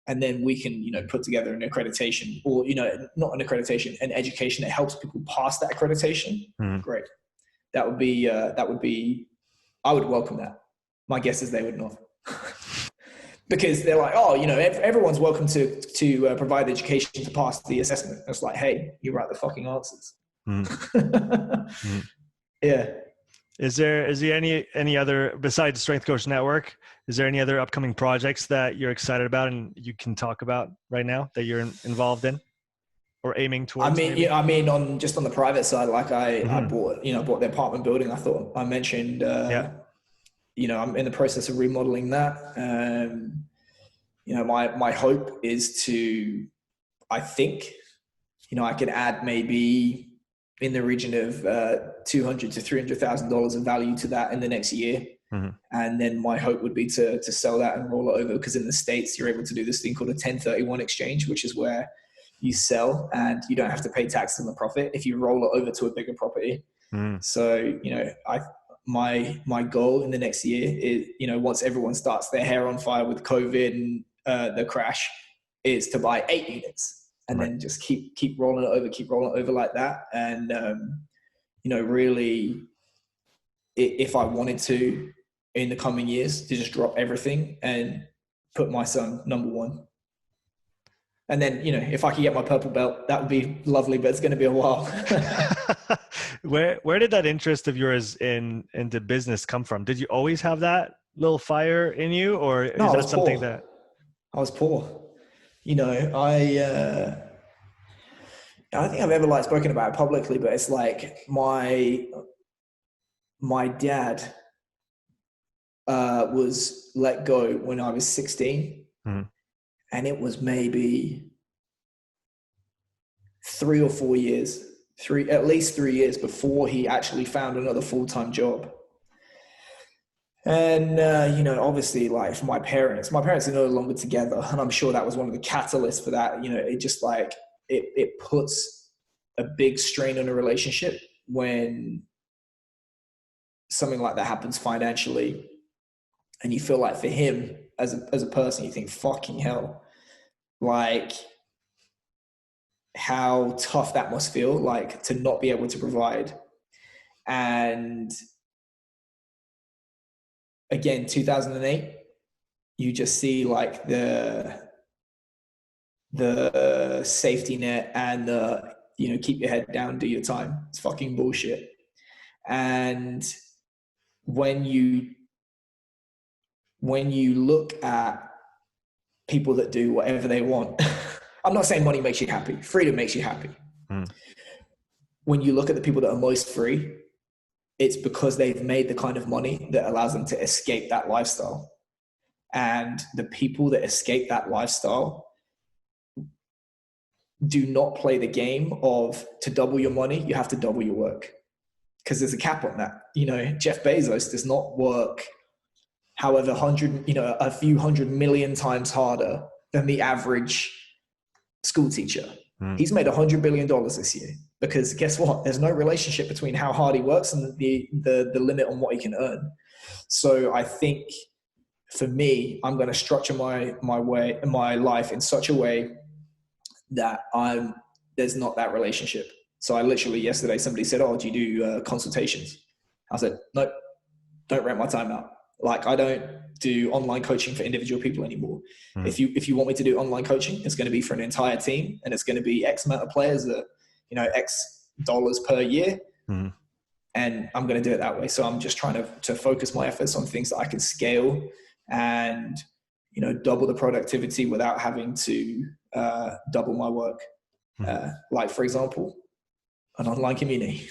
and then we can, you know, put together an accreditation, or, you know, not an accreditation, an education that helps people pass that accreditation. Great. That would be, I would welcome that. My guess is they would not. Because they're like, oh, you know, everyone's welcome to provide education to pass the assessment. It's like, hey, you write the fucking answers. Yeah. Is there any other, besides Strength Coach Network, is there any other upcoming projects that you're excited about and you can talk about right now that you're involved in or aiming towards? I mean, yeah, on the private side, like I bought the apartment building. I thought I mentioned, you know, I'm in the process of remodeling that. You know, my hope is to I think, I could add maybe in the region of $200,000 to $300,000 of value to that in the next year. Mm-hmm. And then my hope would be to sell that and roll it over, because in the States, you're able to do this thing called a 1031 exchange, which is where you sell and you don't have to pay taxes on the profit if you roll it over to a bigger property. Mm-hmm. So, my goal in the next year is, once everyone starts their hair on fire with COVID and the crash, is to buy 8 units and then just keep rolling it over like that. And, really, if I wanted to in the coming years, to just drop everything and put my son number one. And then, if I could get my purple belt, that would be lovely, but it's going to be a while. Where did that interest of yours into business come from? Did you always have that little fire in you, or is that something that... I was poor. I don't think I've ever spoken about it publicly, but it's like my dad was let go when I was 16. Mm-hmm. And it was maybe 3 or 4 years, at least 3 years before he actually found another full-time job. And, obviously, for my parents are no longer together. And I'm sure that was one of the catalysts for that. It just it puts a big strain on a relationship when something like that happens financially. And you feel like for him as a person, you think, fucking hell, how tough that must feel, to not be able to provide. And again, 2008, you just see the safety net and keep your head down, do your time. It's fucking bullshit. And when you look at people that do whatever they want, I'm not saying money makes you happy. Freedom makes you happy. Mm. When you look at the people that are most free, it's because they've made the kind of money that allows them to escape that lifestyle. And the people that escape that lifestyle do not play the game of, to double your money, you have to double your work. Because there's a cap on that. Jeff Bezos does not work however a few 100 million times harder than the average school teacher. Mm. He's made $100 billion this year, because guess what? There's no relationship between how hard he works and the limit on what he can earn. So I think for me, I'm going to structure my life in such a way that there's not that relationship. So I literally, yesterday, somebody said, "Oh, do you do consultations?" I said, "Nope, don't rent my time out. I don't do online coaching for individual people anymore. Mm. If you want me to do online coaching, it's going to be for an entire team, and it's going to be X amount of players at, X dollars per year. Mm. And I'm going to do it that way." So I'm just trying to focus my efforts on things that I can scale and, double the productivity without having to double my work. Mm. For example, an online community.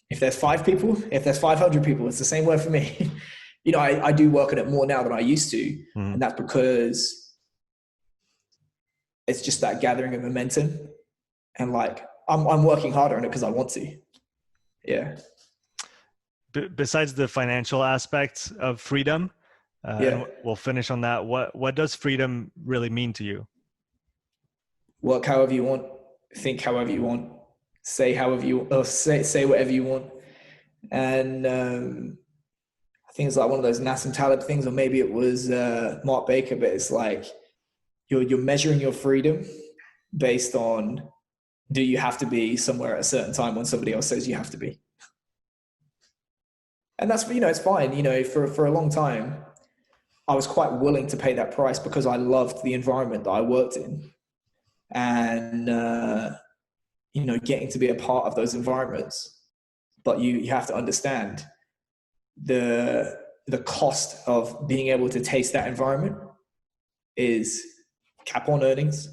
If there's 5 people, if there's 500 people, it's the same word for me. I do work on it more now than I used to. Mm. And that's because it's just that gathering of momentum. And I'm working harder on it because I want to. Yeah. Besides the financial aspects of freedom, and we'll finish on that. What does freedom really mean to you? Work however you want, think however you want, say whatever you want. And I think it's one of those Nassim Taleb things, or maybe it was Mark Baker, but it's you're measuring your freedom based on, do you have to be somewhere at a certain time when somebody else says you have to be? And that's, it's fine. For a long time, I was quite willing to pay that price because I loved the environment that I worked in. And, getting to be a part of those environments. But you have to understand the cost of being able to taste that environment is cap on earnings,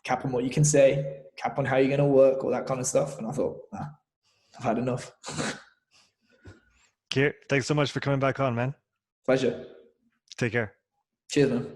cap on what you can say, cap on how you're going to work, all that kind of stuff. And I thought, I've had enough. Keir, thanks so much for coming back on, man. Pleasure. Take care. Cheers, man.